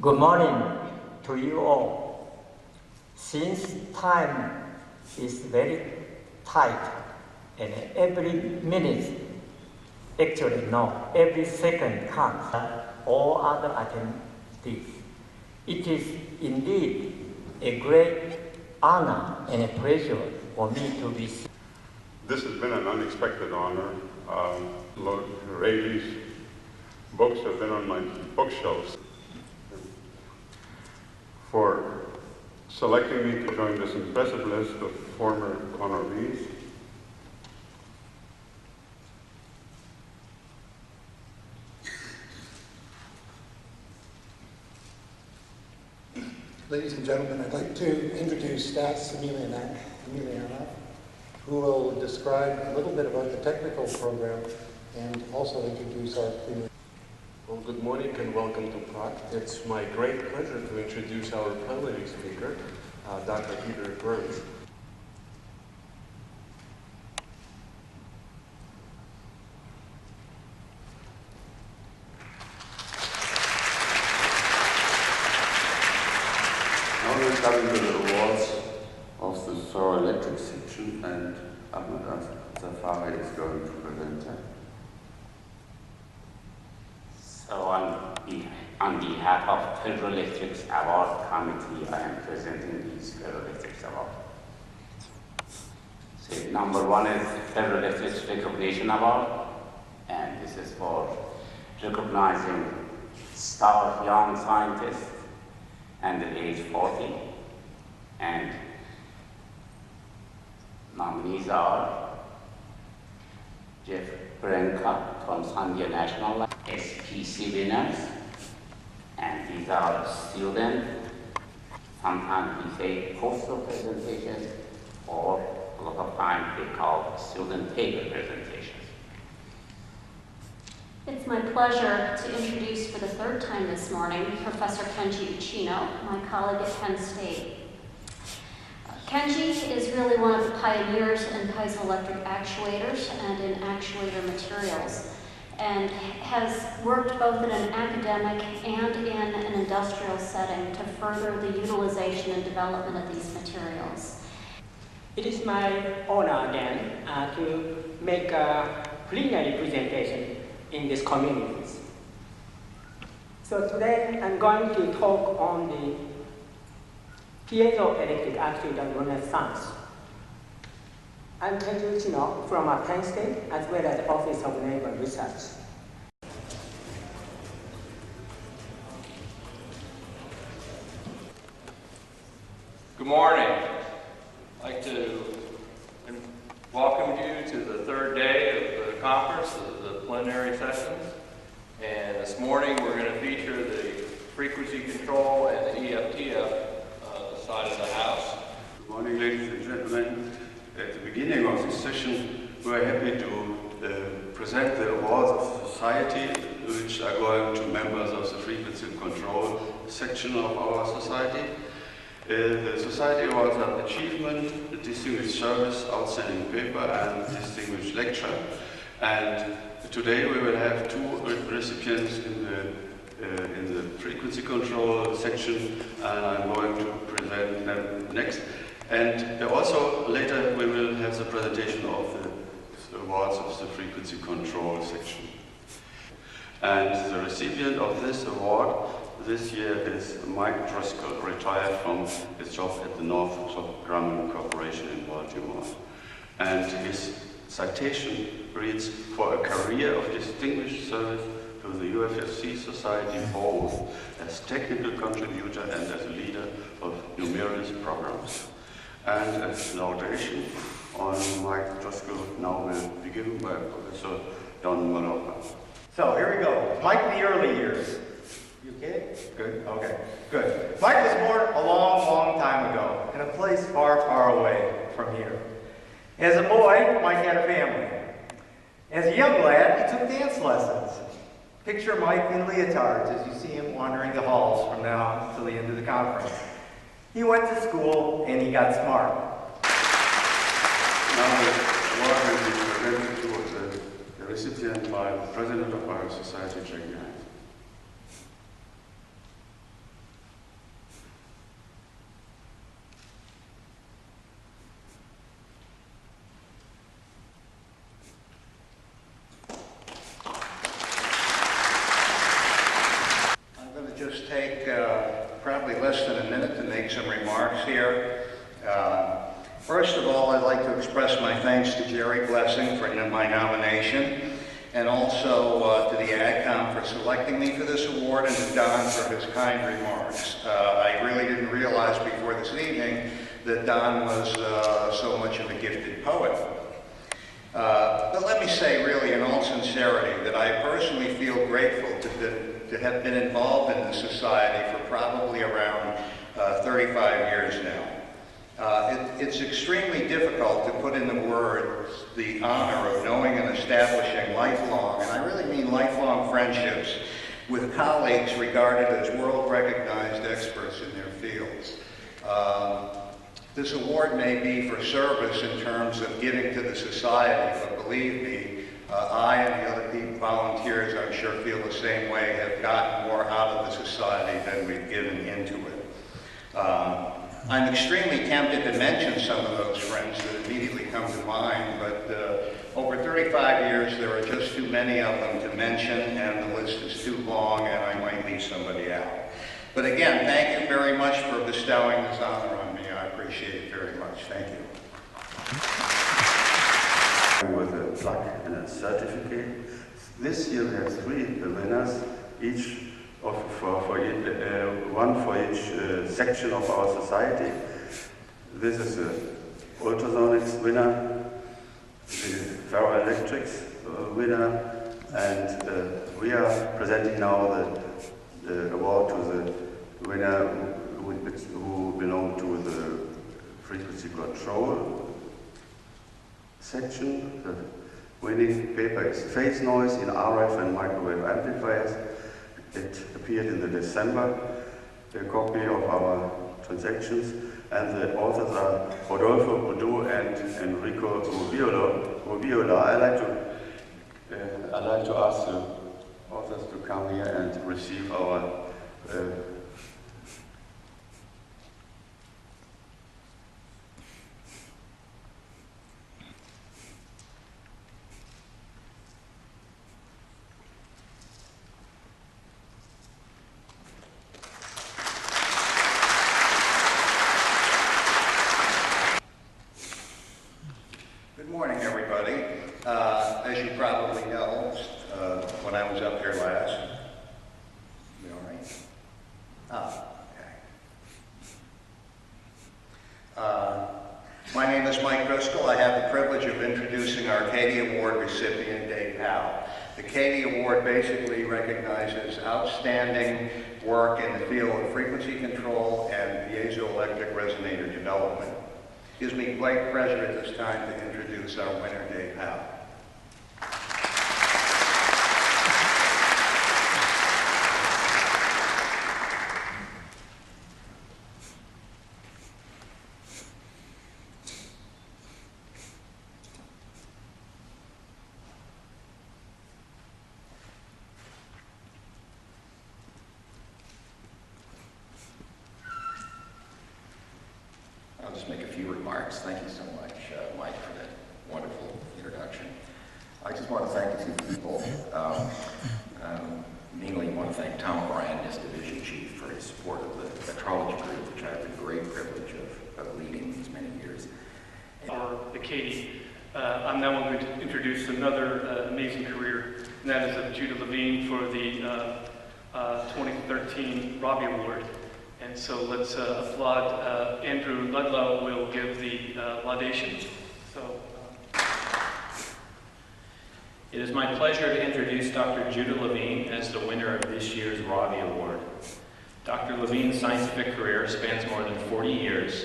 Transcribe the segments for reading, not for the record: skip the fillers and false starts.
Good morning to you all. Since time is very tight and every minute, actually no, every second counts, all other attendees, it is indeed a great honor and a pleasure for me to be. This has been an unexpected honor. Rayleigh's books have been on my bookshelves. For selecting me to join this impressive list of former honorees. Ladies and gentlemen, I'd like to introduce Stas Emilianov, who will describe a little bit about the technical program and also introduce our plenary. Well, good morning and welcome to Prague. It's my great pleasure to introduce our plenary speaker, Dr. Peter Burns. Now we're coming to the awards of the ferroelectric section, and Ahmed Zafari is going to present them. So on behalf of Ferroelectric's Award Committee, I am presenting these Ferroelectric's Award. So number one is Ferroelectric's Recognition Award, and this is for recognizing star young scientists under age 40. And nominees are Jeff Brenka from Sandia National Lab, SPC winners, and these are students. Sometimes we say poster presentations, or a lot of times they call student paper presentations. It's my pleasure to introduce for the third time this morning Professor Kenji Uchino, my colleague at Penn State. Kenji is really one of the pioneers in piezoelectric actuators and in actuator materials, and has worked both in an academic and in an industrial setting to further the utilization and development of these materials. It is my honor again to make a plenary presentation in these communities. So today I'm going to talk on the piezoelectric actuator renaissance. I'm Kenji Uchino from Penn State as well as Office of Naval Research. Good morning. I'd like to welcome you to the third day of the conference, the plenary sessions. And this morning we're going to feature the frequency control and the EFTF side of the house. Good morning, ladies and gentlemen. At the beginning of this session, we're happy to present the awards of society, which are going to members of the frequency control section of our society. The Society Awards are Achievement, Distinguished Service, Outstanding Paper, and Distinguished Lecture. And today we will have two recipients in the frequency control section, and I'm going to present them next. And also later we will have the presentation of the awards of the frequency control section. And the recipient of this award this year is Mike Driscoll, retired from his job at the Northrop Grumman Corporation in Baltimore. And his citation reads, "For a career of distinguished service to the UFFC Society, both as technical contributor and as a leader of numerous programs." And as laudation on Mike Driscoll now will be given by Professor Don Malova. So here we go. Mike, the early years. You okay? Good? Okay, good. Mike was born a long, long time ago in a place far, far away from here. As a boy, Mike had a family. As a young lad, he took dance lessons. Picture Mike in leotards as you see him wandering the halls from now until the end of the conference. He went to school and he got smart. Now the award will be presented to the recipient by the President of our Society, Czech. thanks to Jerry Blessing for my nomination, and also to the AgCom for selecting me for this award, and to Don for his kind remarks. I really didn't realize before this evening that Don was so much of a gifted poet. But let me say really in all sincerity that I personally feel grateful to have been involved in this society for probably around 35 years now. It's extremely difficult to put into words the honor of knowing and establishing lifelong, and I really mean lifelong, friendships with colleagues regarded as world-recognized experts in their fields. This award may be for service in terms of giving to the society, but believe me, I and the other people, volunteers, I'm sure feel the same way, have gotten more out of the society than we've given into it. I'm extremely tempted to mention some of those friends that immediately come to mind, but over 35 years there are just too many of them to mention, and the list is too long, and I might leave somebody out. But again, thank you very much for bestowing this honor on me. I appreciate it very much. Thank you. With a plaque and a certificate. This year we have 3 winners, each one for each section of our society. This is the ultrasonics winner, the ferroelectrics winner, and we are presenting now the award to the winner who belonged to the frequency control section. The winning paper is Phase Noise in RF and Microwave Amplifiers. It appeared in the December copy of our transactions, and the authors are Rodolfo Boudou and Enrico Rubiola. I'd like to ask the authors to come here and receive our Good morning, everybody. As you probably know, when I was up here last, you all right? Oh, okay. My name is Mike Driscoll. I have the privilege of introducing our CATIE Award recipient, Dave Powell. The CATIE Award basically recognizes outstanding work in the field of frequency control and piezoelectric resonator development. It gives me great pleasure at this time to introduce our winner, Dave Powell. I'll just make a few remarks. Thank you so much, Mike, for that wonderful introduction. I just want to thank a few people. Mainly want to thank Tom O'Brien, his division chief, for his support of the metrology group, which I have the great privilege of leading these many years. For the CATIE, I'm now going to introduce another amazing career, and that is of Judah Levine for the 2013 Robbie Award. And so let's applaud. Andrew Ludlow will give the laudation. So, It is my pleasure to introduce Dr. Judah Levine as the winner of this year's Robbie Award. Dr. Levine's scientific career spans more than 40 years.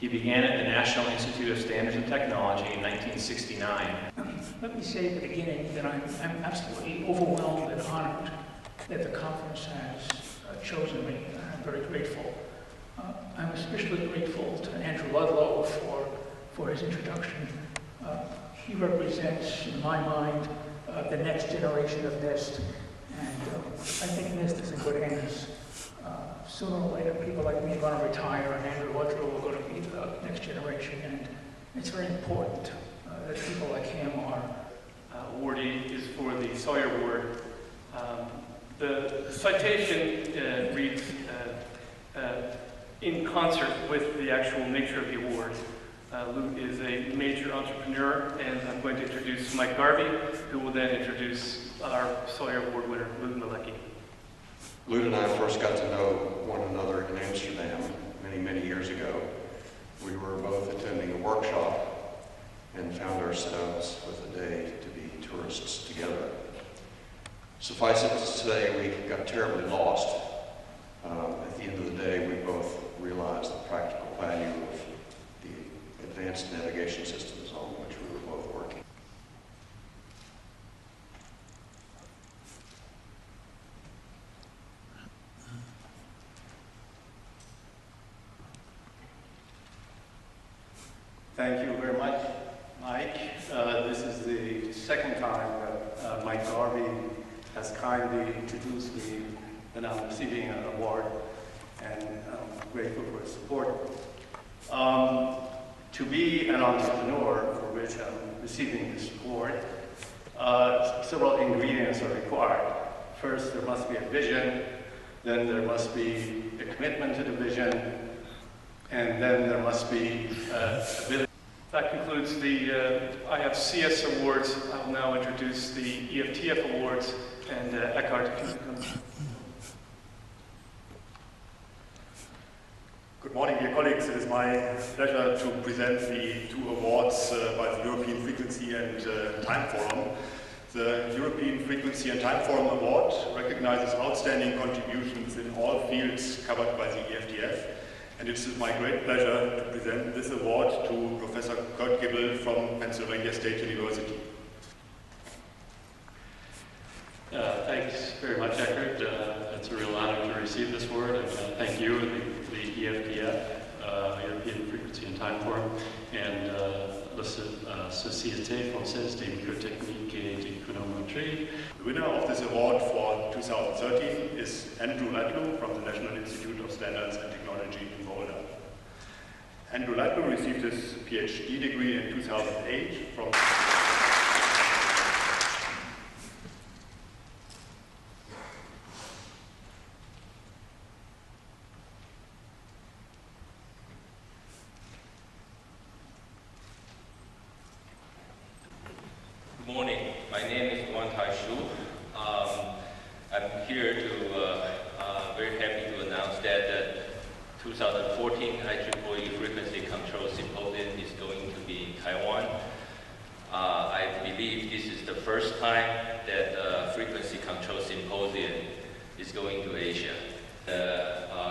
He began at the National Institute of Standards and Technology in 1969. Let me say at the beginning that I'm absolutely overwhelmed and honored that the conference has chosen me. I'm very grateful. I'm especially grateful to Andrew Ludlow for his introduction. He represents, in my mind, the next generation of NIST, and I think NIST is in good hands. Sooner or later, people like me are going to retire, and Andrew Ludlow are going to be the next generation, and it's very important that people like him are. awardee is for the Sawyer Award. The citation reads in concert with the actual nature of the award. Lou is a major entrepreneur, and I'm going to introduce Mike Garvey, who will then introduce our Sawyer Award winner, Lou Malecki. Lou and I first got to know one another in Amsterdam many years ago. We were both attending a workshop and found ourselves with a day to be tourists together. Suffice it to say, we got terribly lost. At the end of the day, we both realized the practical value of the advanced navigation systems on which we were both working. Thank you very much, Mike. This is the second time that Mike Garvey has kindly introduced me when I'm receiving an award, and I'm grateful for his support. To be an entrepreneur, for which I'm receiving this award, several ingredients are required. First, there must be a vision, then there must be a commitment to the vision, and then there must be ability. That concludes the IFCS Awards. I will now introduce the EFTF Awards, and Eckhart, if you can come. Good morning, dear colleagues. It is my pleasure to present the two awards by the European Frequency and Time Forum. The European Frequency and Time Forum Award recognizes outstanding contributions in all fields covered by the EFTF. And it is my great pleasure to present this award to Professor Kurt Gibble from Pennsylvania State University. Thanks very much, Eckhart. It's a real honor to receive this award. And thank you, the EFTF, European Frequency and Time Forum, and la Société Française des Microtechniques et d'Économétrie. The winner of this award for 2013 is Andrew Ladlow from the National Institute of Standards and Technology in Boulder. Andrew Ladlow received his PhD degree in 2008 from Good morning. My name is Wan-Tai Shu. I'm here to, very happy to announce that the 2014 IEEE Frequency Control Symposium is going to be in Taiwan. I believe this is the first time that the Frequency Control Symposium is going to Asia.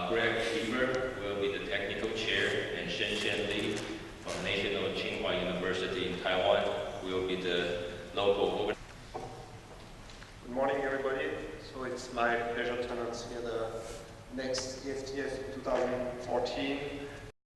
Greg Weaver will be the technical chair, and Shen Li from National Tsinghua University in Taiwan will be the local organizer. Good morning, everybody. So it's my pleasure to announce here the next EFTF 2014